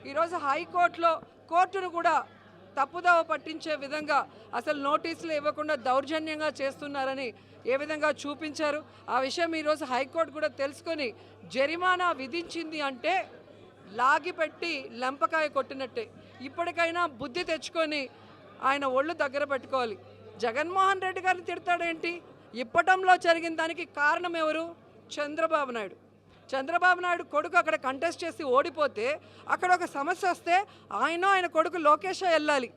ఈరోజు హైకోర్టులో కోర్టును కూడా తప్పుదోవ పట్టించే విధంగా అసలు నోటీసులు ఇవ్వకుండా దౌర్జన్యంగా చేస్తున్నారని ఏ విధంగా చూపించారు. ఆ విషయం ఈరోజు హైకోర్టు కూడా తెలుసుకొని జరిమానా విధించింది అంటే లాగిపెట్టి లెంపకాయ కొట్టినట్టే. ఇప్పటికైనా బుద్ధి తెచ్చుకొని ఆయన ఒళ్ళు దగ్గర పెట్టుకోవాలి. జగన్మోహన్ రెడ్డి గారిని తిడతాడేంటి? ఇప్పటంలో జరిగిన దానికి కారణం ఎవరు? చంద్రబాబు నాయుడు. చంద్రబాబు నాయుడు కొడుకు అక్కడ కంటెస్ట్ చేసి ఓడిపోతే అక్కడ ఒక సమస్య వస్తే ఆయన కొడుకు లోకేష్ వెళ్ళాలి.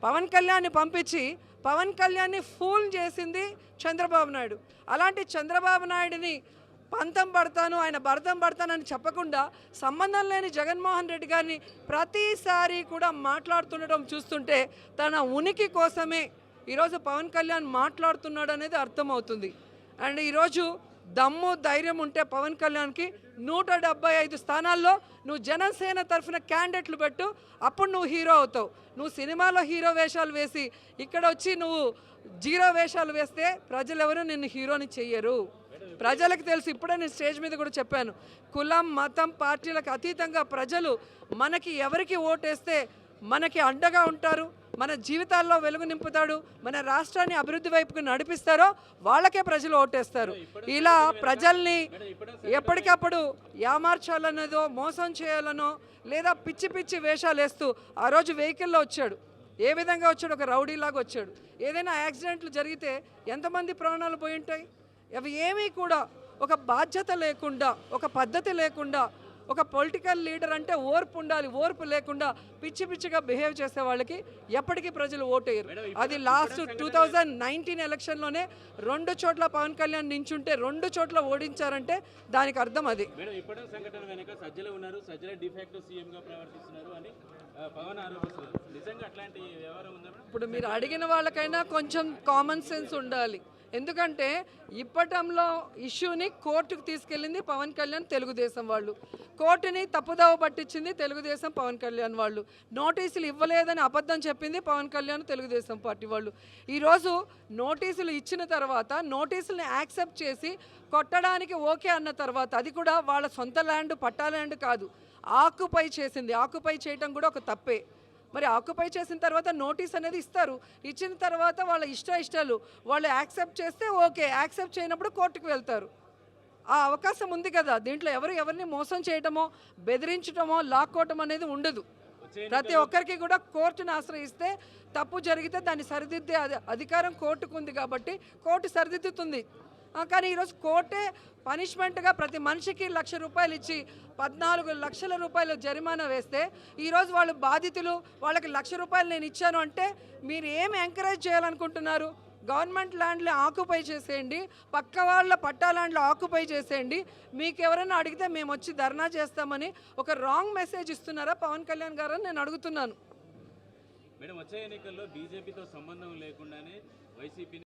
పవన్ కళ్యాణ్ని పంపించి పవన్ కళ్యాణ్ని ఫూల్ చేసింది చంద్రబాబు నాయుడు. అలాంటి చంద్రబాబు నాయుడిని పంతం పడతాను, ఆయన భరతం పడతానని చెప్పకుండా సంబంధం లేని జగన్మోహన్ రెడ్డి గారిని ప్రతిసారి కూడా మాట్లాడుతుండటం చూస్తుంటే తన ఉనికి కోసమే ఈరోజు పవన్ కళ్యాణ్ మాట్లాడుతున్నాడు అనేది అర్థమవుతుంది. అండ్ ఈరోజు దమ్ము ధైర్యం ఉంటే పవన్ కళ్యాణ్కి 175 స్థానాల్లో నువ్వు జనసేన తరఫున క్యాండిడేట్లు పెట్టు, అప్పుడు నువ్వు హీరో అవుతావు. నువ్వు సినిమాలో హీరో వేషాలు వేసి ఇక్కడ వచ్చి నువ్వు జీరో వేషాలు వేస్తే ప్రజలు ఎవరు నిన్ను హీరోని చెయ్యరు. ప్రజలకు తెలుసు. ఇప్పుడే నేను స్టేజ్ మీద కూడా చెప్పాను, కులం మతం పార్టీలకు అతీతంగా ప్రజలు మనకి ఎవరికి ఓటేస్తే మనకి అండగా ఉంటారు, మన జీవితాల్లో వెలుగు నింపుతాడు, మన రాష్ట్రాన్ని అభివృద్ధి వైపుకు నడిపిస్తారో వాళ్ళకే ప్రజలు ఓటేస్తారు. ఇలా ప్రజల్ని ఎప్పటికప్పుడు యామార్చాలన్నదో మోసం చేయాలనో లేదా పిచ్చి పిచ్చి వేషాలు వేస్తూ ఆ రోజు వెహికల్లో వచ్చాడు. ఏ విధంగా వచ్చాడు? ఒక రౌడీలాగా వచ్చాడు. ఏదైనా యాక్సిడెంట్లు జరిగితే ఎంతమంది ప్రాణాలు పోయి ఉంటాయి? అవి ఏమీ కూడా ఒక బాధ్యత లేకుండా, ఒక పద్ధతి లేకుండా, ఒక పొలిటికల్ లీడర్ అంటే ఓర్పు ఉండాలి, ఓర్పు లేకుండా పిచ్చి పిచ్చిగా బిహేవ్ చేసే వాళ్ళకి ఎప్పటికీ ప్రజలు ఓటేయరు. అది లాస్ట్ 2019 ఎలక్షన్లోనే 2 చోట్ల పవన్ కళ్యాణ్ నించుంటే 2 చోట్ల ఓడించారంటే దానికి అర్థం అది. ఇప్పుడు మీరు అడిగిన వాళ్ళకైనా కొంచెం కామన్ సెన్స్ ఉండాలి. ఎందుకంటే ఇప్పటంలో ఇష్యూని కోర్టుకు తీసుకెళ్ళింది పవన్ కళ్యాణ్ తెలుగుదేశం వాళ్ళు, కోర్టుని తప్పుదోవ పట్టించింది తెలుగుదేశం పవన్ కళ్యాణ్ వాళ్ళు, నోటీసులు ఇవ్వలేదని అబద్ధం చెప్పింది పవన్ కళ్యాణ్ తెలుగుదేశం పార్టీ వాళ్ళు. ఈరోజు నోటీసులు ఇచ్చిన తర్వాత నోటీసుల్ని యాక్సెప్ట్ చేసి కొట్టడానికి ఓకే అన్న తర్వాత అది కూడా వాళ్ళ సొంత ల్యాండ్, పట్టా ల్యాండ్ కాదు, ఆక్యుపై చేసింది. ఆక్యుపై చేయటం కూడా ఒక తప్పే. మరి ఆక్యుపై చేసిన తర్వాత నోటీస్ అనేది ఇస్తారు. ఇచ్చిన తర్వాత వాళ్ళ ఇష్టాలు వాళ్ళు యాక్సెప్ట్ చేస్తే ఓకే, యాక్సెప్ట్ చేయనప్పుడు కోర్టుకు వెళ్తారు. ఆ అవకాశం ఉంది కదా. దీంట్లో ఎవరిని మోసం చేయటమో బెదిరించటమో లాక్కోవటం అనేది ఉండదు. ప్రతి ఒక్కరికి కూడా కోర్టును ఆశ్రయిస్తే తప్పు జరిగితే దాన్ని సరిదిద్దే అధికారం కోర్టుకు ఉంది కాబట్టి కోర్టు సరిదిద్దుతుంది. కానీ ఈరోజు కోర్టే పనిష్మెంట్గా ప్రతి మనిషికి 1,00,000 రూపాయలు ఇచ్చి 14 లక్షల రూపాయలు జరిమానా వేస్తే ఈరోజు వాళ్ళు బాధితులు, వాళ్ళకి 1,00,000 రూపాయలు నేను ఇచ్చాను అంటే మీరు ఏం ఎంకరేజ్ చేయాలనుకుంటున్నారు? గవర్నమెంట్ ల్యాండ్లో ఆక్యుపై చేసేయండి, పక్క వాళ్ళ పట్టా ల్యాండ్లో ఆక్యుపై చేసేయండి, మీకు ఎవరైనా అడిగితే మేము వచ్చి ధర్నా చేస్తామని ఒక రాంగ్ మెసేజ్ ఇస్తున్నారా పవన్ కళ్యాణ్ గారు అని నేను అడుగుతున్నాను. మేడం, వచ్చే ఎన్నికల్లో బీజేపీతో సంబంధం లేకుండానే వైసీపీ